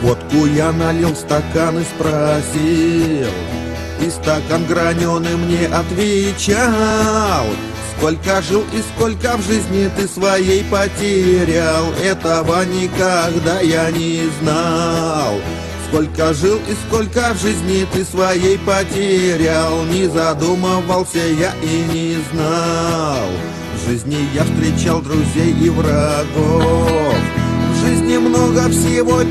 Водку я налил в стакан и спросил, и стакан граненый мне отвечал: сколько жил и сколько в жизни ты своей потерял, этого никогда я не знал. Сколько жил и сколько в жизни ты своей потерял, не задумывался я и не знал. В жизни я встречал друзей и врагов, в жизни много всего